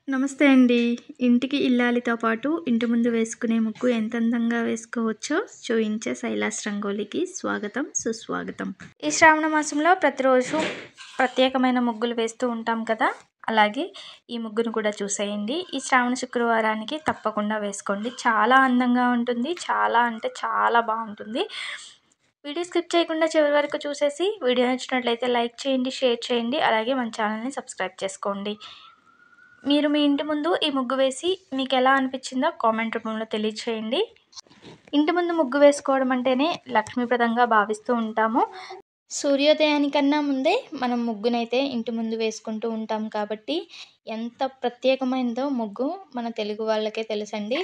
నమస్తే అండి. ఇంటికి ఇల్లాలితో పాటు ఇంటి ముందు వేసుకునే ముగ్గు ఎంత అందంగా వేసుకోవచ్చో చూయించే శైలాస్ రంగోలీకి స్వాగతం, సుస్వాగతం. ఈ శ్రావణ మాసంలో ప్రతిరోజు ప్రత్యేకమైన ముగ్గులు వేస్తూ ఉంటాం కదా! అలాగే ఈ ముగ్గును కూడా చూసేయండి. ఈ శ్రావణ శుక్రవారానికి తప్పకుండా వేసుకోండి. చాలా అందంగా ఉంటుంది. చాలా అంటే చాలా బావుంటుంది. వీడియో స్కిప్ చేయకుండా చివరి వరకు చూసేసి వీడియో నచ్చినట్లయితే లైక్ చేయండి, షేర్ చేయండి. అలాగే మన ఛానల్‌ని సబ్స్క్రైబ్ చేసుకోండి. మీరు మీ ఇంటి ముందు ఈ ముగ్గు వేసి మీకెలా అనిపించిందో కామెంట్ రూపంలో తెలియచేయండి. ఇంటి ముందు ముగ్గు వేసుకోవడం అంటేనే లక్ష్మీప్రదంగా భావిస్తూ ఉంటాము. సూర్యోదయానికన్నా ముందే మనం ముగ్గునైతే ఇంటి ముందు వేసుకుంటూ ఉంటాం కాబట్టి ఎంత ప్రత్యేకమైనదో ముగ్గు మన తెలుగు వాళ్ళకే తెలుసండి.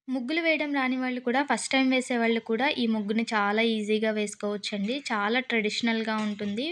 ముగ్గులు వేయడం రాని వాళ్ళు కూడా ఫస్ట్ టైం వేసేవాళ్ళు కూడా ఈ ముగ్గుని చాలా ఈజీగా వేసుకోవచ్చండి. చాలా ట్రెడిషనల్‌గా ఉంటుంది.